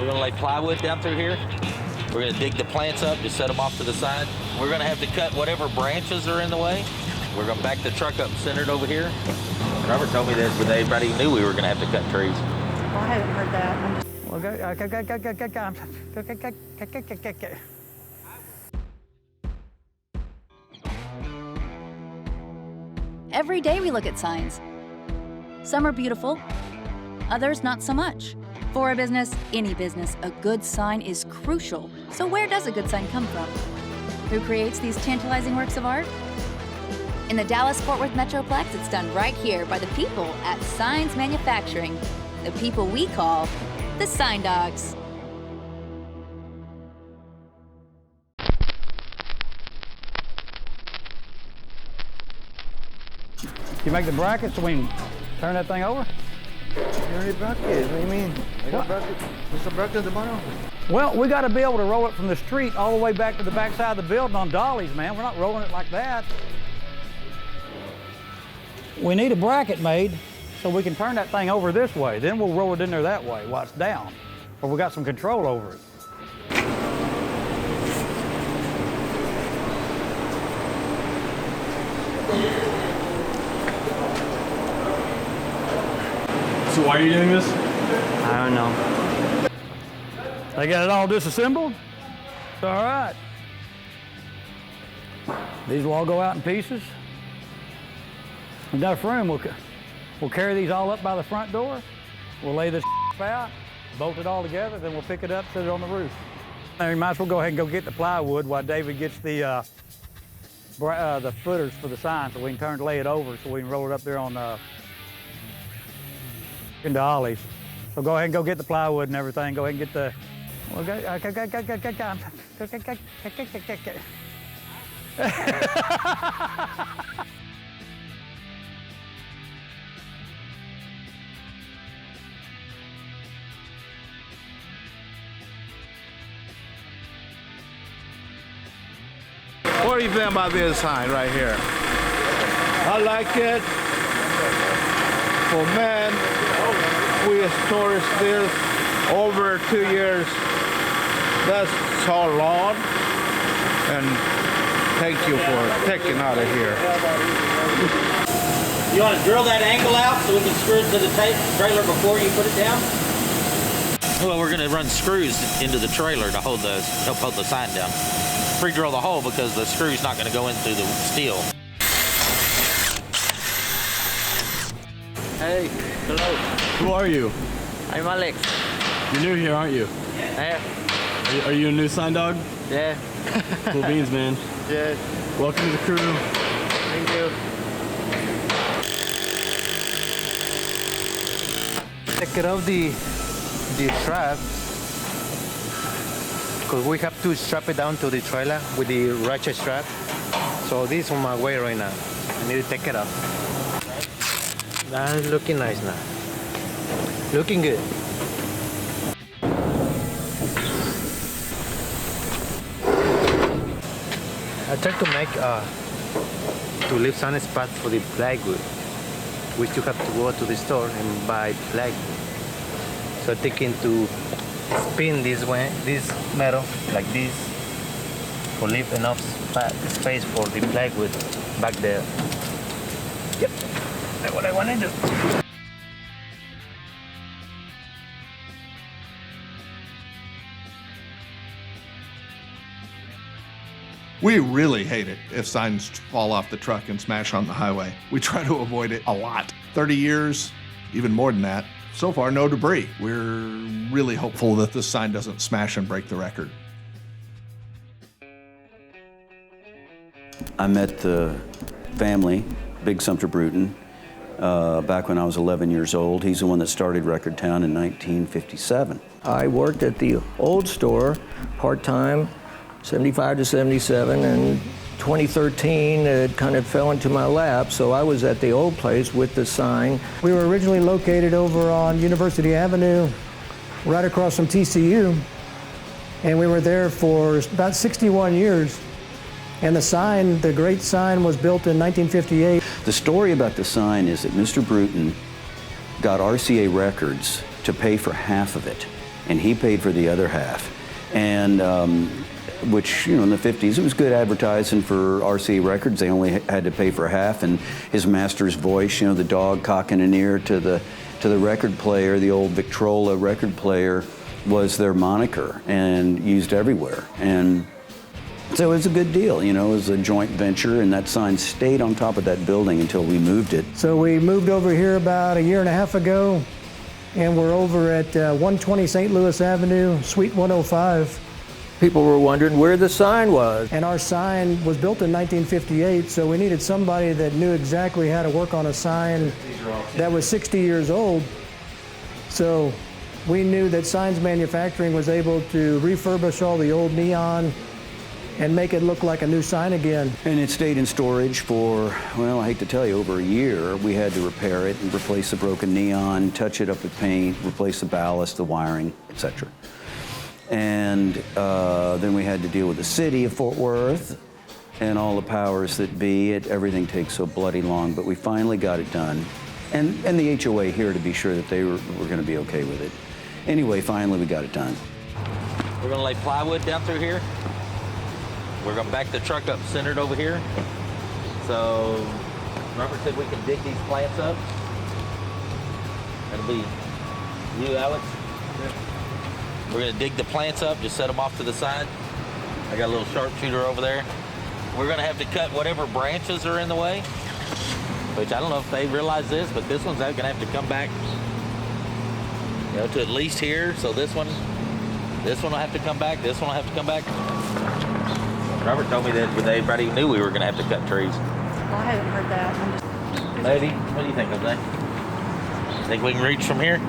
We're gonna lay plywood down through here. We're gonna dig the plants up, just set them off to the side. We're gonna have to cut whatever branches are in the way. We're gonna back the truck up centered over here. Robert told me that, but everybody knew we were gonna have to cut trees. Well, I haven't heard that. I'm just... Every day we look at signs. Some are beautiful, others not so much. For a business, any business, a good sign is crucial. So where does a good sign come from? Who creates these tantalizing works of art? In the Dallas-Fort Worth Metroplex, it's done right here by the people at Signs Manufacturing, the people we call the Sign Dawgs. You make the brackets so we can turn that thing over? Any brackets? What do you mean? I got brackets. What's the bracket at the bottom? Well, we got to be able to roll it from the street all the way back to the back side of the building on dollies, man. We're not rolling it like that. We need a bracket made so we can turn that thing over this way. Then we'll roll it in there that way while it's down, or we got some control over it. So why are you doing this? I don't know. They got it all disassembled? It's all right. These will all go out in pieces. Enough room, we'll carry these all up by the front door. We'll lay this out, bolt it all together, then we'll pick it up, set it on the roof. And you might as well go ahead and go get the plywood while David gets the footers for the sign so we can lay it over so we can roll it up there on into ollies. So go ahead and go get the plywood and everything. Go ahead and get the. What do you think about this sign right here? I like it. For men, we store this over 2 years. That's so long. And thank you for taking out of here. You want to drill that angle out so we can screw it to the trailer before you put it down? Well, we're going to run screws into the trailer to help hold the sign down. Pre-drill the hole because the screw's not going to go in through the steel. Hey, hello. Who are you? I'm Alex. You're new here, aren't you? Yeah. Are you a new sign dog? Yeah. Cool beans, man. Yeah. Welcome to the crew. Thank you. Take it off the strap because we have to strap it down to the trailer with the ratchet strap. So this is on my way right now. I need to take it off. That's looking nice now. Looking good. I tried to make to leave some spot for the plywood. We still have to go to the store and buy plywood. So I'm thinking to spin this way, this metal like this, to leave enough space for the plywood back there. Yep, that's what I want to do. We really hate it if signs fall off the truck and smash on the highway. We try to avoid it a lot. 30 years, even more than that. So far, no debris. We're really hopeful that this sign doesn't smash and break the record. I met the family, Big Sumter Bruton, back when I was 11 years old. He's the one that started Record Town in 1957. I worked at the old store part-time, 75 to 77, and 2013 it kind of fell into my lap, so I was at the old place with the sign. We were originally located over on University Avenue, right across from TCU, and we were there for about 61 years. And the sign, the great sign, was built in 1958. The story about the sign is that Mr. Bruton got RCA Records to pay for half of it. and he paid for the other half. And which, you know, in the 50s, it was good advertising for RCA Records. They only had to pay for half, and his master's voice, you know, the dog cocking an ear to the record player, the old Victrola record player, was their moniker and used everywhere. And so it was a good deal, you know, it was a joint venture, and that sign stayed on top of that building until we moved it. So we moved over here about a year and a half ago, and we're over at 120 St. Louis Avenue, Suite 105. People were wondering where the sign was. And our sign was built in 1958, so we needed somebody that knew exactly how to work on a sign that was 60 years old. So we knew that Signs Manufacturing was able to refurbish all the old neon and make it look like a new sign again. And it stayed in storage for, well, I hate to tell you, over a year. We had to repair it and replace the broken neon, touch it up with paint, replace the ballast, the wiring, etc. And then we had to deal with the city of Fort Worth and all the powers that be. Everything takes so bloody long, but we finally got it done. And the HOA here to be sure that they were going to be okay with it. Anyway, finally we got it done. We're gonna lay plywood down through here. We're gonna back the truck up centered over here. So Robert said we can dig these plants up. That'll be you, Alex. We're gonna dig the plants up, just set them off to the side. I got a little sharpshooter over there. We're gonna have to cut whatever branches are in the way, which I don't know if they realize this, but this one's gonna have to come back, you know, to at least here. So this one will have to come back, this one will have to come back. Robert told me that everybody knew we were gonna have to cut trees. Well, I haven't heard that. I'm just... Lady, what do you think of that? Think we can reach from here?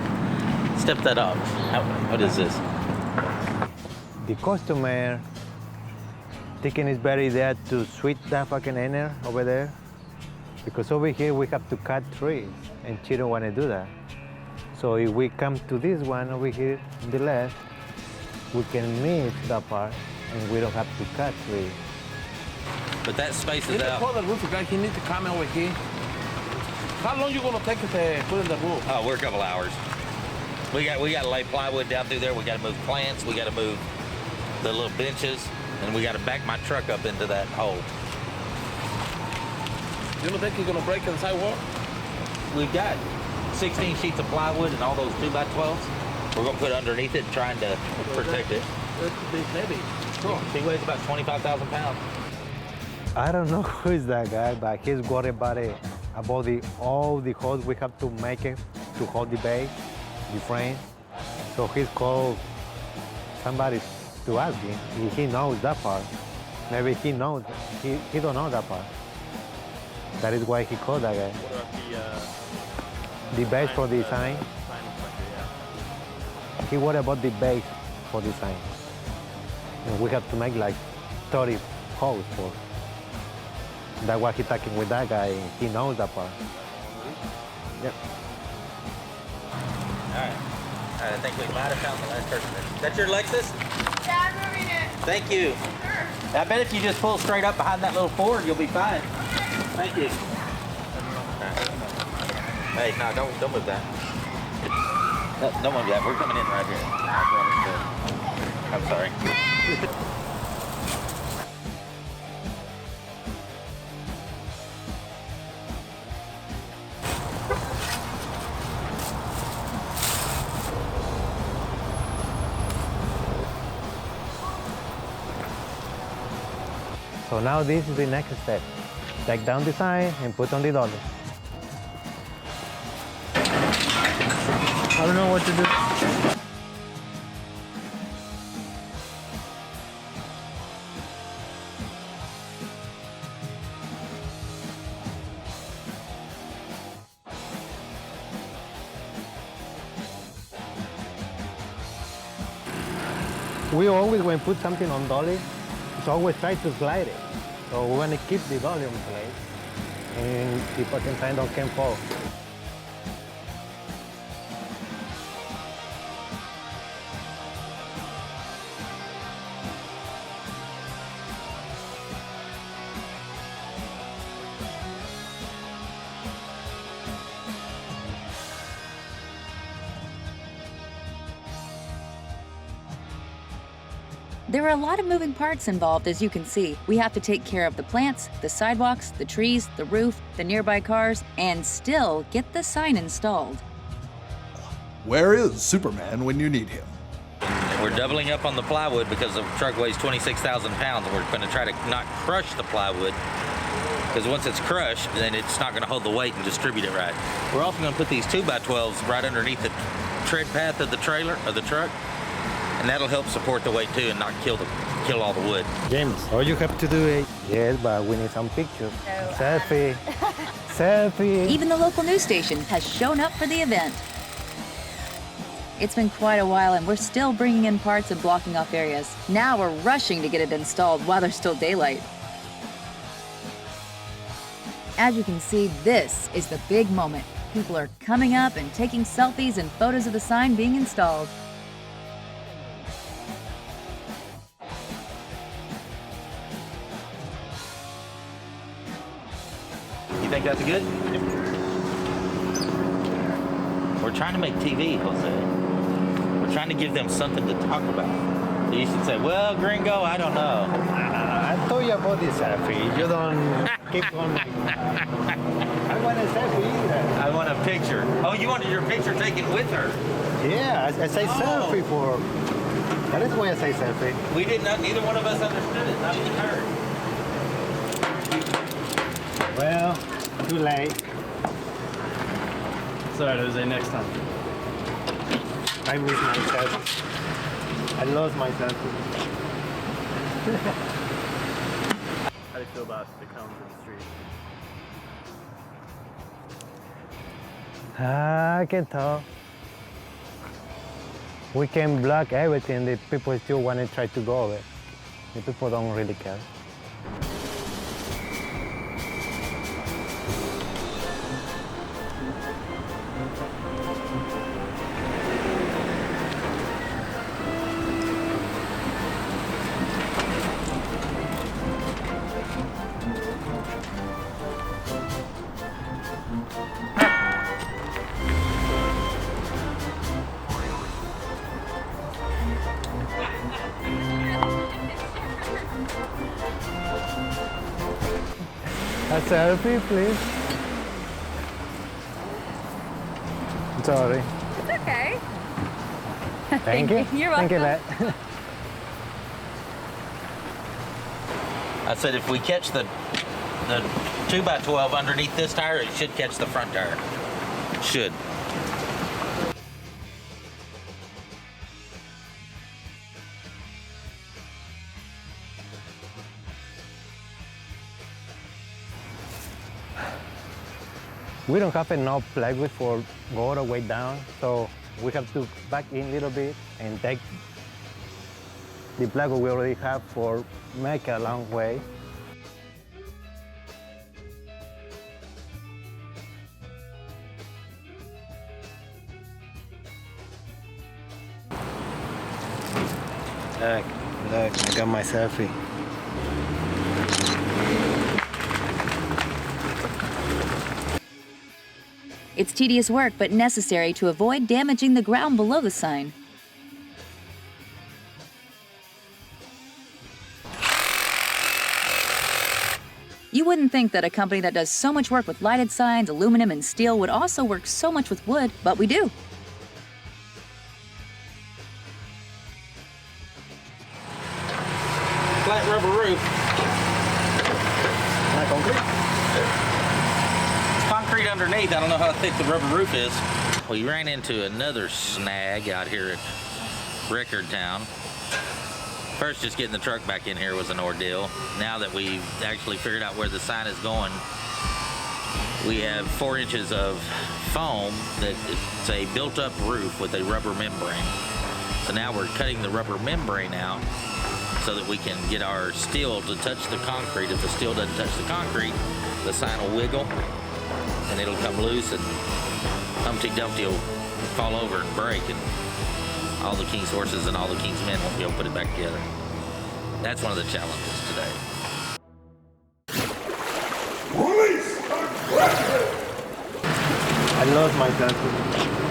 Step that up. What is this? The customer thinking it's better idea to switch that fucking inner over there, because over here we have to cut trees, and she don't want to do that. So if we come to this one over here on the left, we can miss that part, and we don't have to cut trees. But that space is You out. call the roof guy, he needs to come over here. How long you gonna take to put in the roof? Oh, we're a couple hours. We got to lay plywood down through there. We got to move plants. We got to move the little benches, and we got to back my truck up into that hole. You don't think you're gonna break the sidewalk? We've got 16 sheets of plywood and all those 2x12s. We're gonna put underneath it, trying to protect it. It's heavy. Cool. He weighs about 25,000 pounds. I don't know who is that guy, but he's worried about it, about all the holes we have to make it to hold the base, the frame. So he's called somebody to ask him if he knows that part. Maybe he knows, he don't know that part. That is why he called that guy. What about The base for the sign. He worried about the base for the sign. And we have to make like 30 holes for. That's why he's talking with that guy. He knows that part. Yep. All right. I think we might have found the last person. Is that your Lexus? Yeah, I'm moving it. Thank you. Sure. I bet if you just pull straight up behind that little Ford, you'll be fine. Thank you. Hey, no, don't move that. No, don't move that. We're coming in right here. I'm sorry. So now this is the next step. Take down the sign and put on the dolly. I don't know what to do. We always, when we put something on dolly, it's always try to slide it. So we want to keep the dolly in place, and the fucking sign don't fall. There are a lot of moving parts involved, as you can see. We have to take care of the plants, the sidewalks, the trees, the roof, the nearby cars, and still get the sign installed. Where is Superman when you need him? We're doubling up on the plywood because the truck weighs 26,000 pounds. We're going to try to not crush the plywood, because once it's crushed, then it's not going to hold the weight and distribute it right. We're also going to put these 2x12s right underneath the tread path of the trailer, of the truck, and that'll help support the weight too and not kill all the wood. James, all you have to do is... Yes, but we need some pictures. Selfie. Selfie. Even the local news station has shown up for the event. It's been quite a while and we're still bringing in parts and blocking off areas. Now we're rushing to get it installed while there's still daylight. As you can see, this is the big moment. People are coming up and taking selfies and photos of the sign being installed. You think that's good? We're trying to make TV, Jose. We're trying to give them something to talk about. So you should say, well, gringo, I don't know. I told you about this selfie. You don't keep on... I want a selfie either. I want a picture. Oh, you wanted your picture taken with her? Yeah, I say selfie for... That is why I say selfie. We did not, neither one of us understood it, not even her. Well, too late. Sorry, Jose, next time. I miss myself. I lost myself. How do you feel about the cones in the street? I can tell. We can block everything. The people still want to try to go over. The people don't really care. A selfie, please. Sorry. It's okay. Thank you. You're Thank you, welcome. Matt. I said if we catch the 2x12 underneath this tire, it should catch the front tire. It should. We don't have enough plywood for go all the way down, so we have to back in a little bit and take the plywood we already have for make a long way. Look, I got my selfie. It's tedious work, but necessary to avoid damaging the ground below the sign. You wouldn't think that a company that does so much work with lighted signs, aluminum, and steel would also work so much with wood, but we do. Flat rubber roof. Not concrete? It's concrete underneath. I don't know how thick the rubber roof is. We ran into another snag out here at Record Town. First, just getting the truck back in here was an ordeal. Now that we've actually figured out where the sign is going, we have 4 inches of foam that it's a built-up roof with a rubber membrane. So now we're cutting the rubber membrane out so that we can get our steel to touch the concrete. If the steel doesn't touch the concrete, the sign will wiggle and it'll come loose and Humpty Dumpty will fall over and break, and all the King's horses and all the King's men won't be able to put it back together. That's one of the challenges today. I lost my selfie.